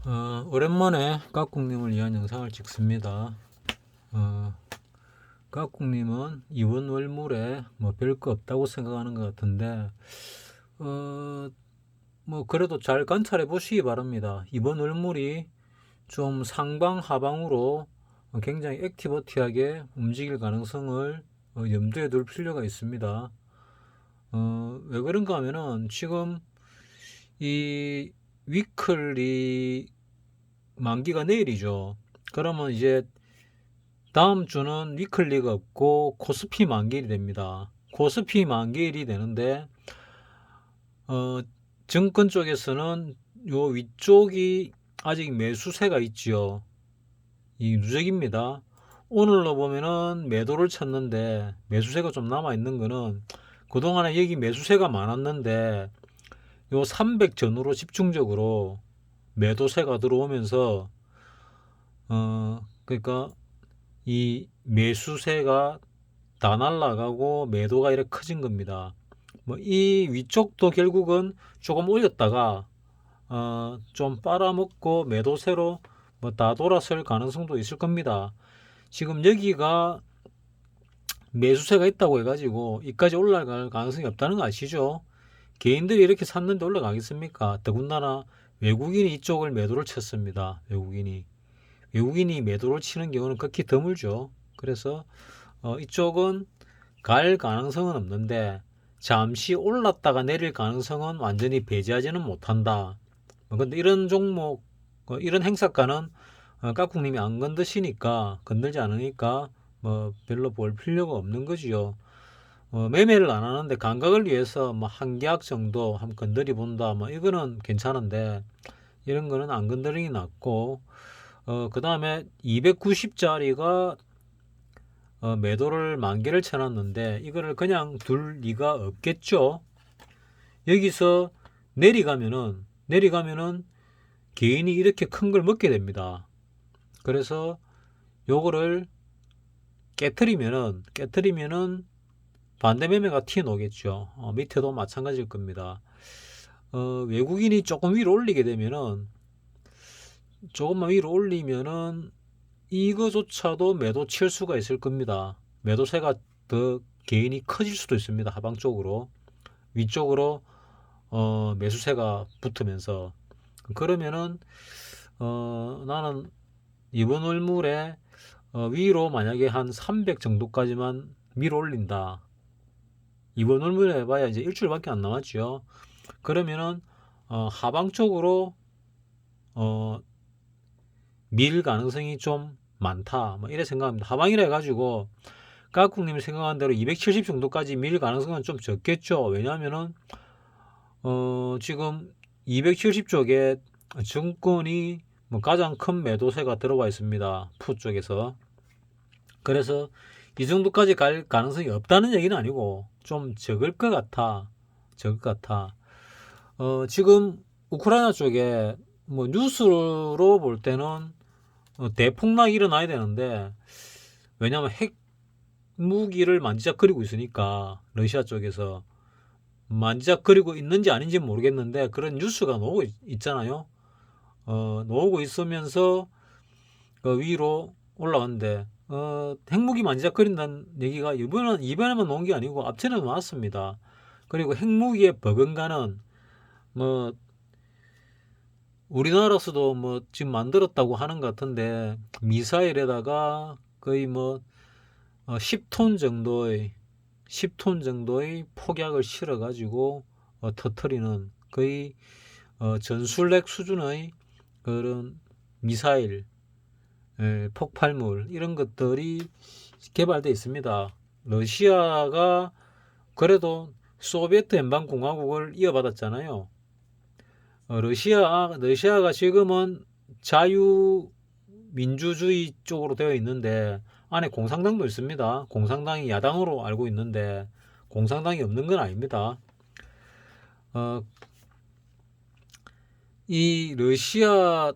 오랜만에 깍꿍님을 위한 영상을 찍습니다. 깍꿍님은 이번 월물에 뭐 별거 없다고 생각하는 것 같은데, 뭐 그래도 잘 관찰해 보시기 바랍니다. 이번 월물이 좀 상방 하방으로 굉장히 액티버티하게 움직일 가능성을 염두에 둘 필요가 있습니다. 왜 그런가 하면은 지금 이 위클리 만기가 내일이죠. 그러면 이제 다음 주는 위클리가 없고 코스피 만기일이 됩니다. 코스피 만기일이 되는데 증권 쪽에서는 요 위쪽이 아직 매수세가 있지요. 이 누적입니다. 오늘로 보면은 매도를 쳤는데 매수세가 좀 남아 있는 거는 그동안에 여기 매수세가 많았는데 요 300 전후로 집중적으로 매도세가 들어오면서 그러니까 이 매수세가 다 날라가고 매도가 이렇게 커진 겁니다. 뭐 이 위쪽도 결국은 조금 올렸다가 좀 빨아먹고 매도세로 뭐 다 돌아설 가능성도 있을 겁니다. 지금 여기가 매수세가 있다고 해가지고 이까지 올라갈 가능성이 없다는 거 아시죠? 개인들이 이렇게 샀는데 올라가겠습니까? 더군다나 외국인이 이쪽을 매도를 쳤습니다. 외국인이 매도를 치는 경우는 극히 드물죠. 그래서 이쪽은 갈 가능성은 없는데 잠시 올랐다가 내릴 가능성은 완전히 배제하지는 못한다. 근데 이런 종목, 이런 행사가는 깍꿍님이 안 건드시니까, 건들지 않으니까 뭐 별로 볼 필요가 없는 거지요. 매매를 안 하는데 감각을 위해서 뭐 한 계약 정도 한번 건드리 본다, 뭐 이거는 괜찮은데 이런 거는 안 건드리는 게 낫고, 그 다음에 290짜리가 매도를 만개를 쳐놨는데 이거를 그냥 둘 리가 없겠죠. 여기서 내리가면은 개인이 이렇게 큰 걸 먹게 됩니다. 그래서 요거를 깨트리면은 반대 매매가 튀어나오겠죠. 밑에도 마찬가지일 겁니다. 외국인이 조금 위로 올리게 되면은 조금만 위로 올리면은 이거조차도 매도 칠 수가 있을 겁니다. 매도세가 더 개인이 커질 수도 있습니다. 하방 쪽으로 위쪽으로 매수세가 붙으면서 그러면은 나는 이번 월물에 위로 만약에 한 300 정도까지만 밀어 올린다. 이번 월물에 해봐야 이제 일주일밖에 안 남았죠. 그러면은 하방 쪽으로 밀 가능성이 좀 많다. 뭐 이래 생각합니다. 하방이라 해가지고 까꿍님이 생각한 대로 270 정도까지 밀 가능성은 좀 적겠죠. 왜냐하면은 지금 270 쪽에 증권이 뭐 가장 큰 매도세가 들어와 있습니다. 푸 쪽에서. 그래서 이 정도까지 갈 가능성이 없다는 얘기는 아니고 좀 적을 것 같아. 지금 우크라이나 쪽에 뭐 뉴스로 볼 때는 대폭락이 일어나야 되는데 왜냐하면 핵 무기를 만지작거리고 있으니까 러시아 쪽에서 만지작거리고 있는지 아닌지 모르겠는데 그런 뉴스가 나오고 있잖아요. 나오고 있으면서 위로 올라갔는데 핵무기 만지작거린다는 얘기가 이번에만 나온 게 아니고 앞전에도 나왔습니다. 그리고 핵무기의 버금가는 뭐 우리나라에서도 뭐 지금 만들었다고 하는 것 같은데 미사일에다가 거의 뭐 10톤 정도의 폭약을 실어 가지고 터트리는 거의 전술핵 수준의 그런 미사일, 폭발물 이런 것들이 개발되어 있습니다. 러시아가 그래도 소비에트 연방공화국을 이어받았잖아요. 러시아가 지금은 자유민주주의 쪽으로 되어 있는데 안에 공산당도 있습니다. 공산당이 야당으로 알고 있는데 공산당이 없는 건 아닙니다. 어, 이 러시아와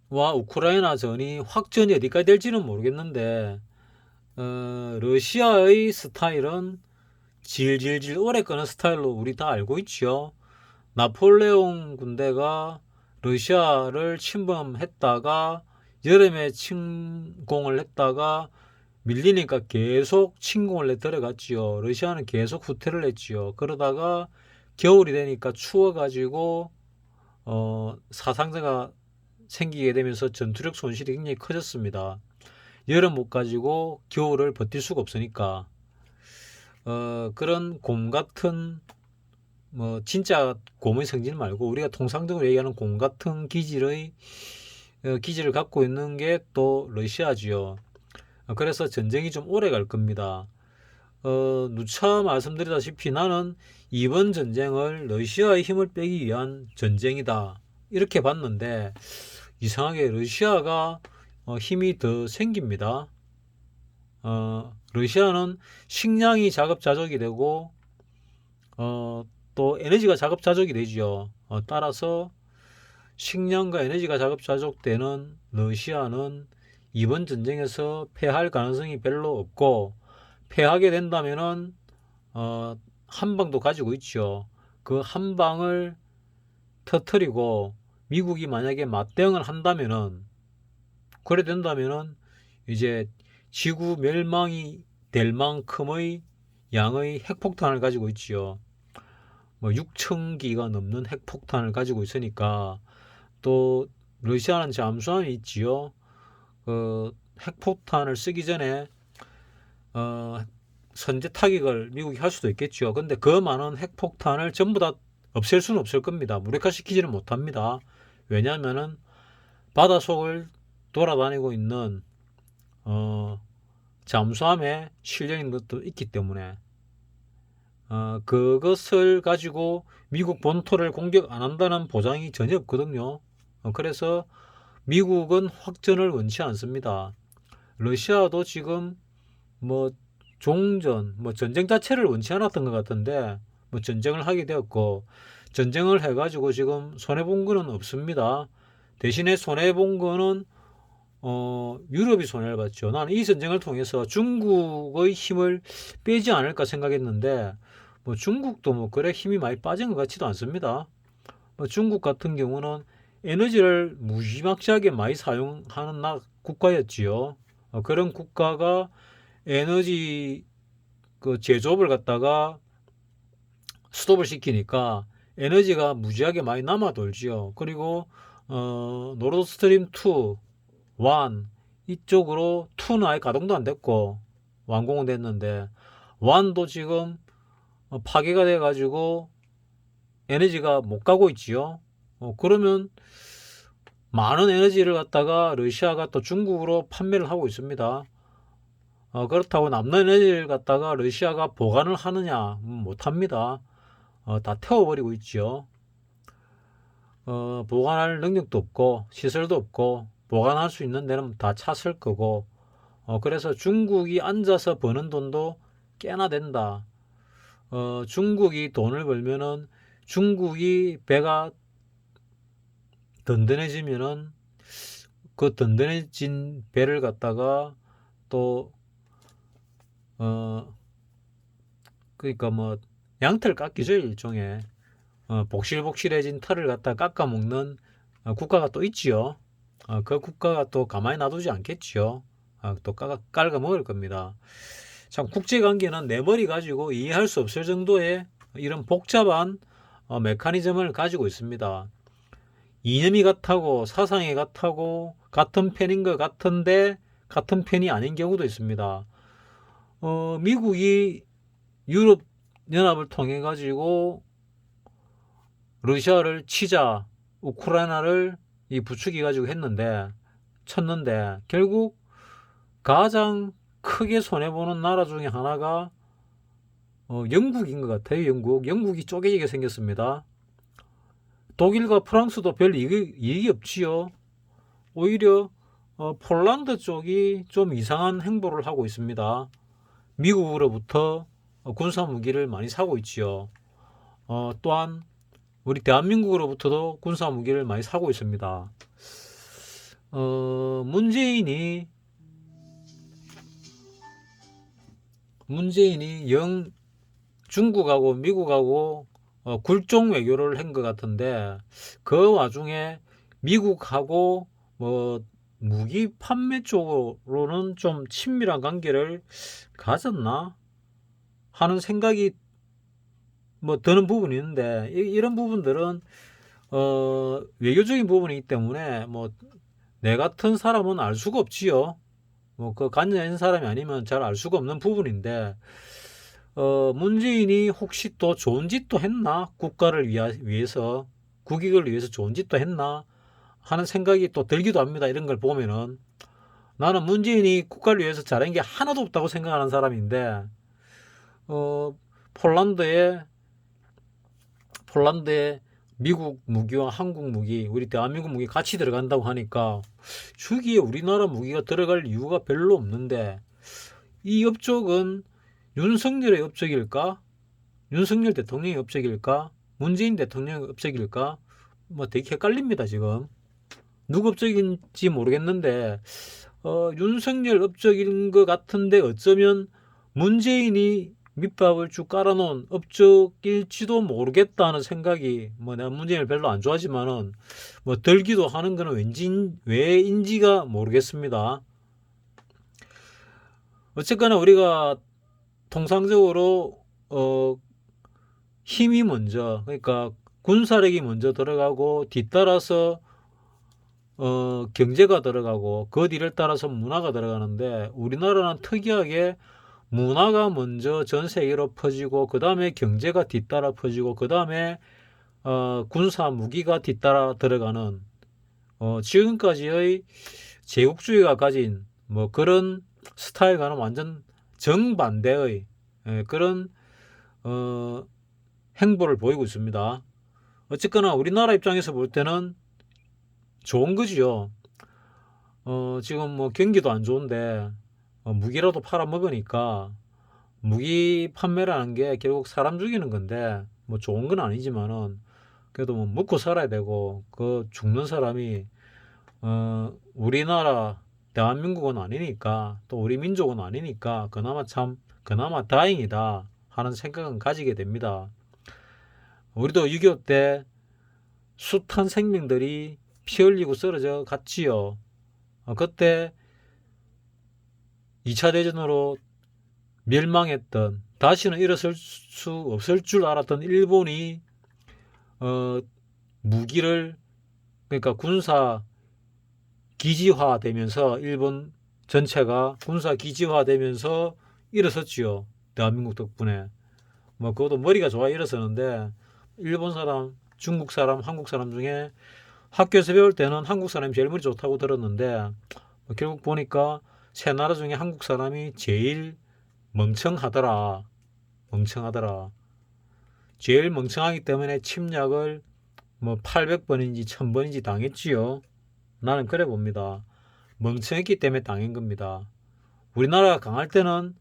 우크라이나 전이 확전이 어디까지 될지는 모르겠는데 러시아의 스타일은 질질질 오래 끄는 스타일로 우리 다 알고 있죠. 나폴레옹 군대가 러시아를 침범했다가 여름에 침공을 했다가 밀리니까 계속 침공을 들어갔지요. 러시아는 계속 후퇴를 했지요. 그러다가 겨울이 되니까 추워가지고 사상자가 생기게 되면서 전투력 손실이 굉장히 커졌습니다. 여름 못 가지고 겨울을 버틸 수가 없으니까 그런 곰 같은 뭐 진짜 곰의 성질 말고 우리가 통상적으로 얘기하는 곰 같은 기질을 갖고 있는 게 또 러시아지요. 그래서 전쟁이 좀 오래 갈 겁니다. 누차 말씀드리다시피 나는 이번 전쟁을 러시아의 힘을 빼기 위한 전쟁이다 이렇게 봤는데 이상하게 러시아가 힘이 더 생깁니다. 러시아는 식량이 자급자족이 되고 또 에너지가 자급자족이 되죠. 따라서 식량과 에너지가 자급자족되는 러시아는 이번 전쟁에서 패할 가능성이 별로 없고 패하게 된다면은 한 방도 가지고 있죠. 그 한 방을 터뜨리고 미국이 만약에 맞대응을 한다면은 그래 된다면은 이제 지구 멸망이 될 만큼의 양의 핵폭탄을 가지고 있지요. 뭐 6,000기가 넘는 핵폭탄을 가지고 있으니까 또 러시아는 잠수함이 있지요. 핵폭탄을 쓰기 전에 선제 타격을 미국이 할 수도 있겠죠. 근데 그 많은 핵폭탄을 전부 다 없앨 수는 없을 겁니다. 무력화시키지는 못합니다. 왜냐하면은 바닷속을 돌아다니고 있는 잠수함에 실려 있는 것도 있기 때문에 그것을 가지고 미국 본토를 공격 안 한다는 보장이 전혀 없거든요. 그래서 미국은 확전을 원치 않습니다. 러시아도 지금 뭐 종전, 뭐 전쟁 자체를 원치 않았던 것 같은데 뭐 전쟁을 하게 되었고 전쟁을 해가지고 지금 손해본 거는 없습니다. 대신에 손해본 거는 유럽이 손해를 봤죠. 나는 이 전쟁을 통해서 중국의 힘을 빼지 않을까 생각했는데 뭐 중국도 뭐 그래 힘이 많이 빠진 것 같지도 않습니다. 뭐 중국 같은 경우는 에너지를 무지막지하게 많이 사용하는 국가였지요. 그런 국가가 에너지 그 제조업을 갖다가 스톱을 시키니까 에너지가 무지하게 많이 남아 돌지요. 그리고 노르드스트림 2, 1 이쪽으로 2는 아예 가동도 안 됐고 완공은 됐는데 1도 지금 파괴가 돼 가지고 에너지가 못 가고 있지요. 그러면 많은 에너지를 갖다가 러시아가 또 중국으로 판매를 하고 있습니다. 그렇다고 남는 에너지를 갖다가 러시아가 보관을 하느냐? 못합니다. 다 태워버리고 있죠. 보관할 능력도 없고 시설도 없고 보관할 수 있는 데는 다 찼을 거고 그래서 중국이 앉아서 버는 돈도 꽤나 된다. 중국이 돈을 벌면은 중국이 배가 든든해지면은 그 든든해진 배를 갖다가 또 그러니까 뭐 양털 깎기죠 일종의 복실복실해진 털을 갖다 깎아 먹는 국가가 또 있지요. 그 국가가 또 가만히 놔두지 않겠지요. 또 깔아 먹을 겁니다. 참 국제관계는 내 머리 가지고 이해할 수 없을 정도의 이런 복잡한 메커니즘을 가지고 있습니다. 이념이 같하고 사상이 같하고 같은 편인 것 같은데 같은 편이 아닌 경우도 있습니다. 미국이 유럽 연합을 통해 가지고 러시아를 치자 우크라이나를 부추기 가지고 쳤는데 결국 가장 크게 손해보는 나라 중에 하나가 영국인 것 같아요. 영국이 쪼개지게 생겼습니다. 독일과 프랑스도 별 이익이 없지요. 오히려 폴란드 쪽이 좀 이상한 행보를 하고 있습니다. 미국으로부터 군사 무기를 많이 사고 있지요. 또한 우리 대한민국으로부터도 군사 무기를 많이 사고 있습니다. 문재인이 영 중국하고 미국하고 굴종 외교를 한 것 같은데 그 와중에 미국하고 뭐 무기 판매 쪽으로는 좀 친밀한 관계를 가졌나 하는 생각이 뭐 드는 부분이 있는데, 이런 부분들은 외교적인 부분이기 때문에 뭐 내 같은 사람은 알 수가 없지요. 뭐 그 관여 있는 사람이 아니면 잘 알 수가 없는 부분인데, 문재인이 혹시 또 좋은 짓도 했나? 국가를 위해서, 국익을 위해서 좋은 짓도 했나? 하는 생각이 또 들기도 합니다. 이런 걸 보면은. 나는 문재인이 국가를 위해서 잘한 게 하나도 없다고 생각하는 사람인데, 어, 폴란드에, 폴란드에 미국 무기와 한국 무기, 우리 대한민국 무기 같이 들어간다고 하니까, 주기에 우리나라 무기가 들어갈 이유가 별로 없는데, 이 업적은 윤석열의 업적일까? 윤석열 대통령의 업적일까? 문재인 대통령의 업적일까? 뭐 되게 헷갈립니다, 지금. 누구 업적인지 모르겠는데, 윤석열 업적인 것 같은데 어쩌면 문재인이 밑밥을 쭉 깔아놓은 업적일지도 모르겠다는 생각이, 뭐 내가 문재인을 별로 안 좋아하지만은 뭐 들기도 하는 거는 왠지 왜인지가 모르겠습니다. 어쨌거나 우리가 통상적으로 힘이 먼저, 그러니까 군사력이 먼저 들어가고 뒤따라서 경제가 들어가고 그 뒤를 따라서 문화가 들어가는데, 우리나라는 특이하게 문화가 먼저 전 세계로 퍼지고 그 다음에 경제가 뒤따라 퍼지고 그 다음에 군사 무기가 뒤따라 들어가는, 지금까지의 제국주의가 가진 뭐 그런 스타일과는 완전 정반대의 그런 행보를 보이고 있습니다. 어쨌거나 우리나라 입장에서 볼 때는 좋은 거지요. 지금 뭐 경기도 안 좋은데 무기라도 팔아먹으니까, 무기 판매라는 게 결국 사람 죽이는 건데 뭐 좋은 건 아니지만은 그래도 뭐 먹고 살아야 되고, 그 죽는 사람이 우리나라 대한민국은 아니니까, 또 우리 민족은 아니니까 그나마 다행이다 하는 생각은 가지게 됩니다. 우리도 6.25 때 숱한 생명들이 피 흘리고 쓰러져 갔지요. 그때 2차 대전으로 멸망했던, 다시는 일어설 수 없을 줄 알았던 일본이 무기를, 그러니까 군사 기지화되면서, 일본 전체가 군사 기지화되면서 일어섰지요. 대한민국 덕분에. 뭐 그것도 머리가 좋아 일어서는데, 일본 사람, 중국 사람, 한국 사람 중에 학교에서 배울 때는 한국 사람이 제일 머리 좋다고 들었는데, 결국 보니까 세 나라 중에 한국 사람이 제일 멍청하더라. 멍청하더라. 제일 멍청하기 때문에 침략을 뭐 800번인지 1000번인지 당했지요. 나는 그래 봅니다. 멍청했기 때문에 당한 겁니다. 우리나라가 강할 때는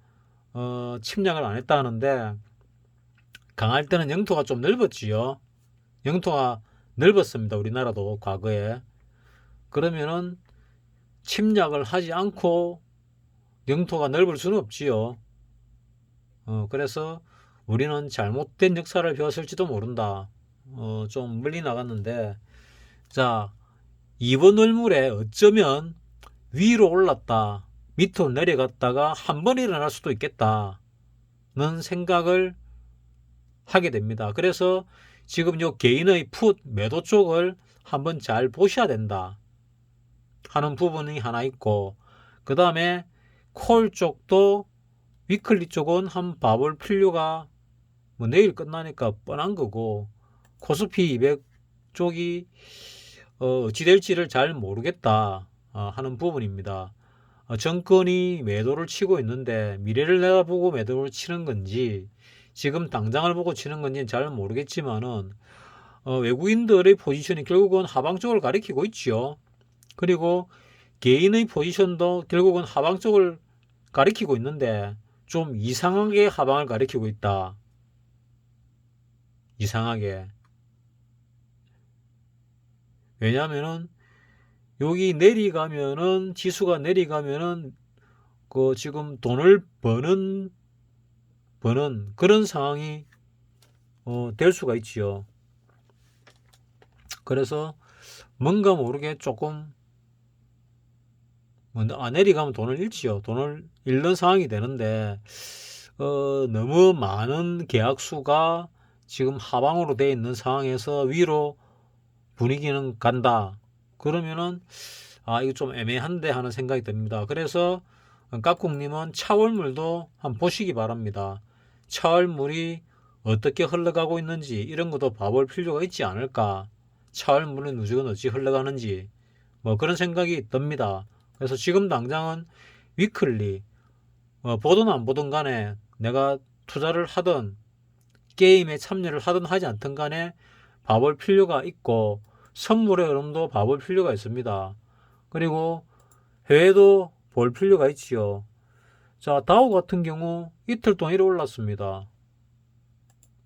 침략을 안 했다 하는데, 강할 때는 영토가 좀 넓었지요. 영토가 넓었습니다. 우리나라도 과거에. 그러면은 침략을 하지 않고 영토가 넓을 수는 없지요. 그래서 우리는 잘못된 역사를 배웠을지도 모른다. 좀 멀리 나갔는데, 자, 이번 월물에 어쩌면 위로 올랐다, 밑으로 내려갔다가 한 번 일어날 수도 있겠다는 생각을 하게 됩니다. 그래서 지금 요 개인의 풋 매도 쪽을 한번 잘 보셔야 된다 하는 부분이 하나 있고, 그 다음에 콜 쪽도 위클리 쪽은 한번 봐볼 필요가, 뭐 내일 끝나니까 뻔한 거고, 코스피 200 쪽이 어찌 될지를 잘 모르겠다 하는 부분입니다. 정권이 매도를 치고 있는데 미래를 내다보고 매도를 치는 건지 지금 당장을 보고 치는 건지는 잘 모르겠지만은, 외국인들의 포지션이 결국은 하방 쪽을 가리키고 있지요. 그리고 개인의 포지션도 결국은 하방 쪽을 가리키고 있는데 좀 이상하게 하방을 가리키고 있다. 이상하게. 왜냐면은 여기 내리가면은, 지수가 내리가면은 그 지금 돈을 버는 그런 상황이 될 수가 있지요. 그래서 뭔가 모르게 조금 내리가면 돈을 잃지요. 돈을 잃는 상황이 되는데 너무 많은 계약수가 지금 하방으로 돼 있는 상황에서 위로 분위기는 간다. 그러면은 이거 좀 애매한데 하는 생각이 듭니다. 그래서 깍꿍님은 차월물도 한번 보시기 바랍니다. 차월물이 어떻게 흘러가고 있는지 이런 것도 봐볼 필요가 있지 않을까. 차월물의 누적은 어찌 흘러가는지 뭐 그런 생각이 듭니다. 그래서 지금 당장은 위클리 보든 안 보든 간에 내가 투자를 하든 게임에 참여를 하든 하지 않든 간에 봐볼 필요가 있고 선물의 흐름도 봐볼 필요가 있습니다. 그리고 해외도 볼 필요가 있지요. 자, 다우 같은 경우 이틀 동안 이래 올랐습니다.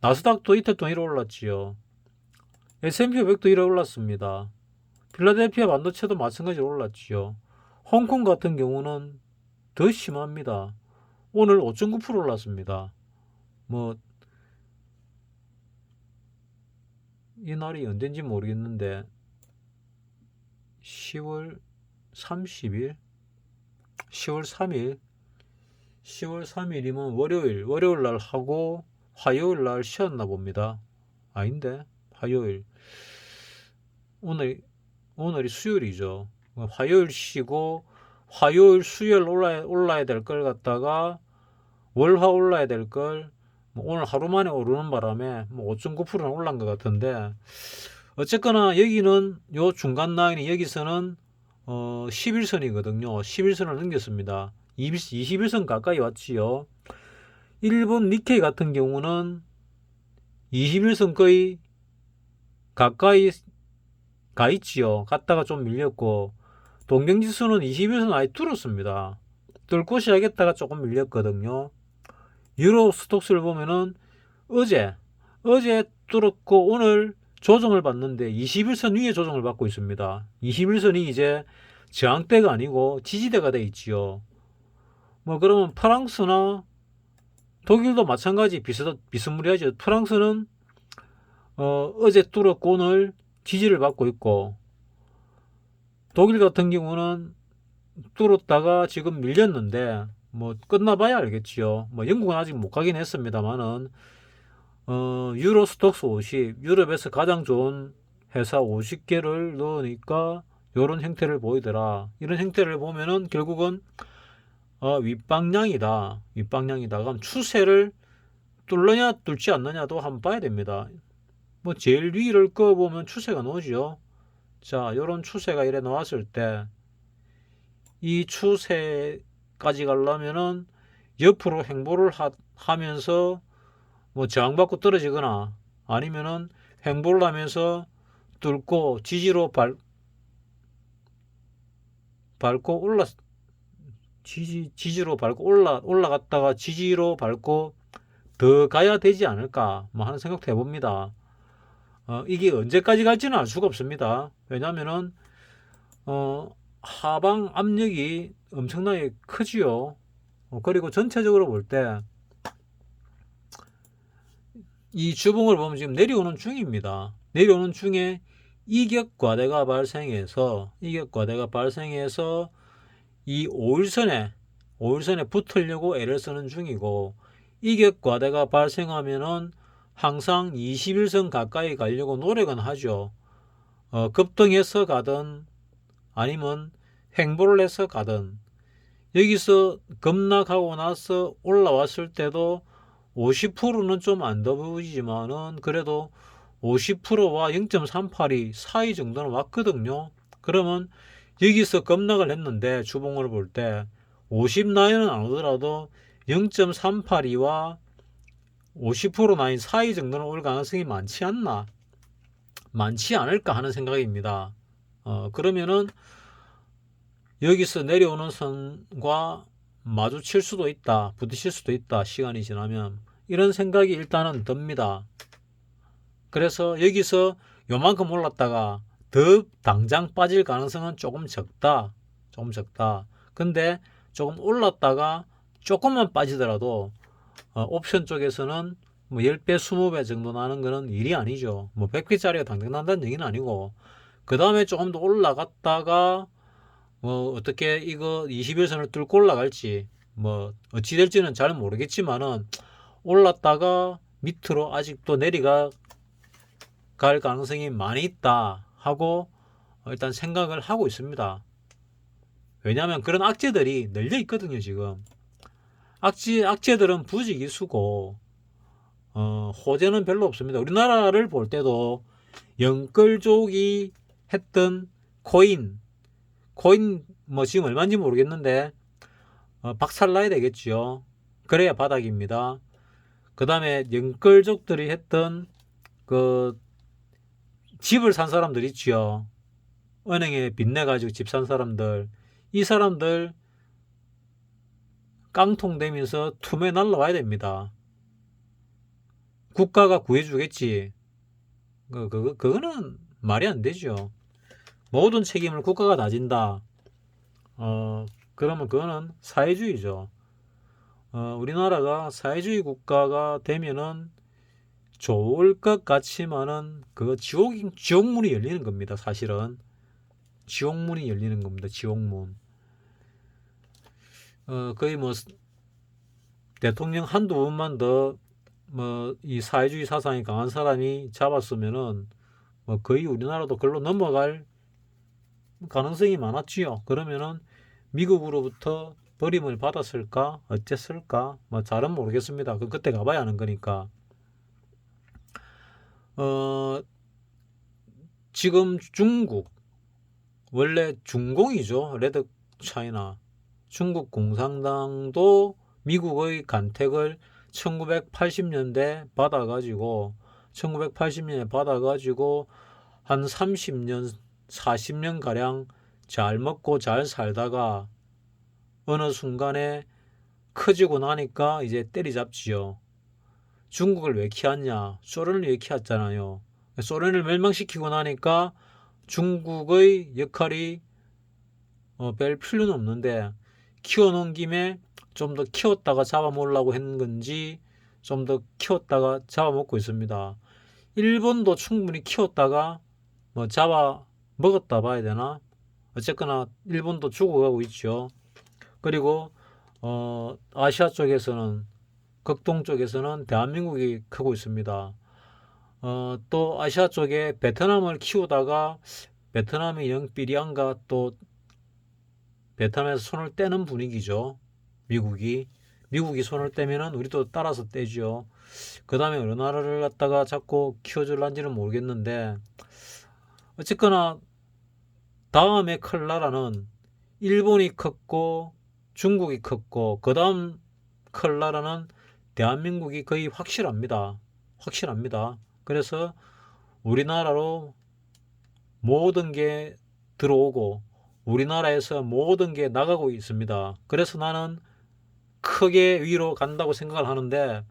나스닥도 이틀 동안 이래 올랐지요. S&P 500도 이래 올랐습니다. 필라델피아 반도체도 마찬가지로 올랐지요. 홍콩 같은 경우는 더 심합니다. 오늘 5.9% 올랐습니다. 뭐 이 날이 언젠지 모르겠는데 10월 30일 10월 3일 10월 3일이면 월요일 날 하고 화요일 날 쉬었나 봅니다. 아닌데 화요일 오늘이 수요일이죠. 화요일 쉬고 화요일 수요일 올라야 될 걸 갖다가 월화 올라야 될 걸 오늘 하루 만에 오르는 바람에 5.9%는 올란 것 같은데 어쨌거나 여기는 요 중간 라인이 여기서는 11선이거든요. 11선을 넘겼습니다. 21선 가까이 왔지요. 일본 니케이 같은 경우는 21선 거의 가까이 가 있지요. 갔다가 좀 밀렸고 동경지수는 21선 아예 뚫었습니다. 뚫고 시작했다가 조금 밀렸거든요. 유로 스톡스를 보면은 어제 뚫었고 오늘 조정을 받는데 21선 위에 조정을 받고 있습니다. 21선이 이제 저항대가 아니고 지지대가 돼 있지요. 뭐 그러면 프랑스나 독일도 마찬가지 비스무리하죠. 프랑스는 어제 뚫었고 오늘 지지를 받고 있고 독일 같은 경우는 뚫었다가 지금 밀렸는데 뭐 끝나봐야 알겠지요. 뭐 영국은 아직 못 가긴 했습니다만은 유로 스톡스 50 유럽에서 가장 좋은 회사 50개를 넣으니까 이런 형태를 보이더라. 이런 형태를 보면은 결국은 윗방향이다. 그럼 추세를 뚫느냐 뚫지 않느냐도 한번 봐야 됩니다. 뭐 제일 위를 꺼보면 추세가 나오죠. 자, 이런 추세가 이래 나왔을 때 이 추세까지 가려면은 옆으로 행보를 하면서 뭐 저항받고 떨어지거나 아니면은 횡보를 하면서 뚫고 지지로 밟고 지지로 밟고 올라갔다가 지지로 밟고 더 가야 되지 않을까 뭐 하는 생각도 해봅니다. 이게 언제까지 갈지는 알 수가 없습니다. 왜냐면은 하방 압력이 엄청나게 크지요. 그리고 전체적으로 볼 때 이 주봉을 보면 지금 내려오는 중입니다. 내려오는 중에 이격과대가 발생해서 이 5일선에 붙으려고 애를 쓰는 중이고 이격과대가 발생하면은 항상 21선 가까이 가려고 노력은 하죠. 급등해서 가든 아니면 횡보를 해서 가든 여기서 급락하고 나서 올라왔을 때도 50%는 좀 안 더 보이지만은 그래도 50%와 0.38이 사이 정도는 왔거든요. 그러면 여기서 급락을 했는데 주봉을 볼 때 50 라인은 안 오더라도 0.38이와 50% 라인 사이 정도는 올 가능성이 많지 않을까 하는 생각입니다. 그러면은 여기서 내려오는 선과 마주칠 수도 있다, 부딪힐 수도 있다, 시간이 지나면 이런 생각이 일단은 듭니다. 그래서 여기서 요만큼 올랐다가 더 당장 빠질 가능성은 조금 적다. 근데 조금 올랐다가 조금만 빠지더라도 옵션 쪽에서는 뭐 10배, 20배 정도 나는 거는 일이 아니죠. 뭐 100배짜리가 당장 난다는 얘기는 아니고 그 다음에 조금 더 올라갔다가 뭐 어떻게 이거 21선을 뚫고 올라갈지 뭐 어찌 될지는 잘 모르겠지만은 올랐다가 밑으로 아직도 내려가 갈 가능성이 많이 있다 하고 일단 생각을 하고 있습니다. 왜냐하면 그런 악재들이 널려 있거든요. 지금 악재들은 부지기수고 호재는 별로 없습니다. 우리나라를 볼 때도 영끌족이 했던 코인 뭐 지금 얼마인지 모르겠는데 박살나야 되겠죠. 그래야 바닥입니다. 그 다음에 영끌족들이 했던 그 집을 산 사람들 있지요. 은행에 빚내 가지고 집 산 사람들, 이 사람들 깡통되면서 툼에 날라와야 됩니다. 국가가 구해주겠지. 그거는 말이 안 되죠. 모든 책임을 국가가 다진다. 그러면 그거는 사회주의죠. 우리나라가 사회주의 국가가 되면은 좋을 것 같지만은 그거 지옥문이 열리는 겁니다. 사실은 지옥문이 열리는 겁니다. 지옥문. 거의 뭐 대통령 한두 번만 더 뭐 이 사회주의 사상이 강한 사람이 잡았으면은 뭐 거의 우리나라도 글로 넘어갈 가능성이 많았지요. 그러면은 미국으로부터 버림을 받았을까 어쨌을까 뭐 잘은 모르겠습니다. 그때 가봐야 하는 거니까. 지금 중국 원래 중공이죠. 레드 차이나. 중국 공산당도 미국의 간택을 1980년대 받아가지고 한 30년 40년 가량 잘 먹고 잘 살다가 어느 순간에 커지고 나니까 이제 때리잡지요. 중국을 왜 키웠냐? 소련을 왜 키웠잖아요. 소련을 멸망시키고 나니까 중국의 역할이 별 필요는 없는데 키워놓은 김에 좀 더 키웠다가 잡아먹으려고 했는 건지 좀 더 키웠다가 잡아먹고 있습니다. 일본도 충분히 키웠다가 뭐 잡아먹었다 봐야 되나? 어쨌거나 일본도 죽어가고 있죠. 그리고 아시아 쪽에서는 극동 쪽에서는 대한민국이 크고 있습니다. 또 아시아 쪽에 베트남을 키우다가 베트남이 영 삐리안가 또 베트남에서 손을 떼는 분위기죠. 미국이 손을 떼면은 우리도 따라서 떼죠. 그 다음에 어느 나라를 갖다가 자꾸 키워줄란지는 모르겠는데 어쨌거나 다음에 클 나라는 일본이 컸고 중국이 컸고 그 다음 클 나라는 대한민국이 거의 확실합니다. 그래서 우리나라로 모든 게 들어오고 우리나라에서 모든 게 나가고 있습니다. 그래서 나는 크게 위로 간다고 생각을 하는데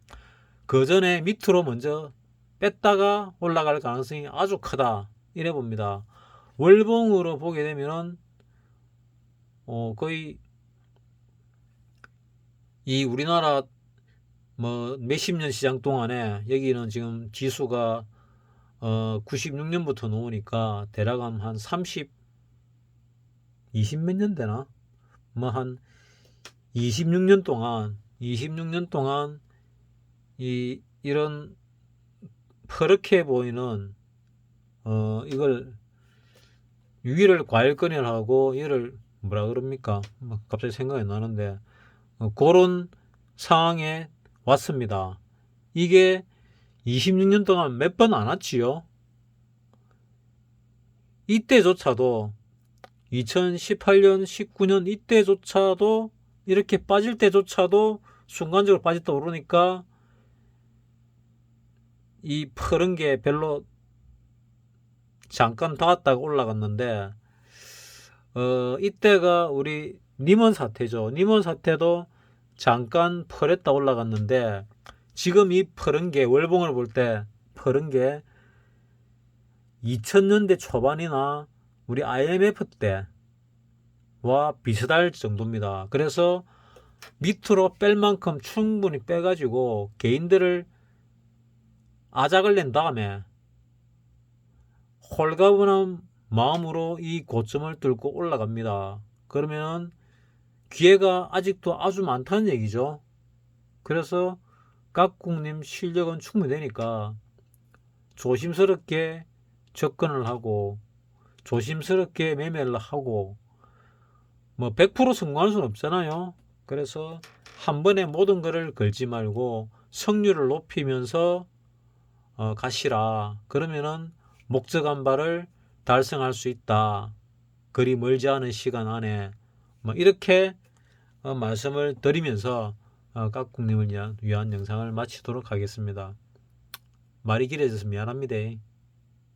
그 전에 밑으로 먼저 뺐다가 올라갈 가능성이 아주 크다 이래 봅니다. 월봉으로 보게 되면은 거의 이 우리나라 뭐 몇십 년 시장 동안에 여기는 지금 지수가 96년부터 놓으니까 대략 한 30, 20 몇 년 되나? 뭐 한 26년 동안 이런 퍼렇게 보이는 이걸 위를 과일거리하고 이를 뭐라 그럽니까? 뭐 갑자기 생각이 나는데 그런 상황에 왔습니다. 이게 26년 동안 몇 번 안 왔지요. 이때조차도 2018년 19년 이때조차도 이렇게 빠질 때조차도 순간적으로 빠졌다 오르니까 이 푸른 게 별로 잠깐 닿았다가 올라갔는데 이때가 우리 니먼 사태죠. 니먼 사태도 잠깐 펄했다 올라갔는데 지금 이 푸른 게 월봉을 볼 때 푸른 게 2000년대 초반이나 우리 IMF 때와 비슷할 정도입니다. 그래서 밑으로 뺄 만큼 충분히 빼가지고 개인들을 아작을 낸 다음에 홀가분한 마음으로 이 고점을 뚫고 올라갑니다. 그러면 기회가 아직도 아주 많다는 얘기죠. 그래서 각국님 실력은 충분히 되니까 조심스럽게 접근을 하고 조심스럽게 매매를 하고, 뭐 100% 성공할 수는 없잖아요. 그래서 한 번에 모든 거를 걸지 말고 성률을 높이면서 가시라. 그러면은 목적한 바를 달성할 수 있다. 그리 멀지 않은 시간 안에. 뭐 이렇게 말씀을 드리면서 각국님을 위한 영상을 마치도록 하겠습니다. 말이 길어져서 미안합니다.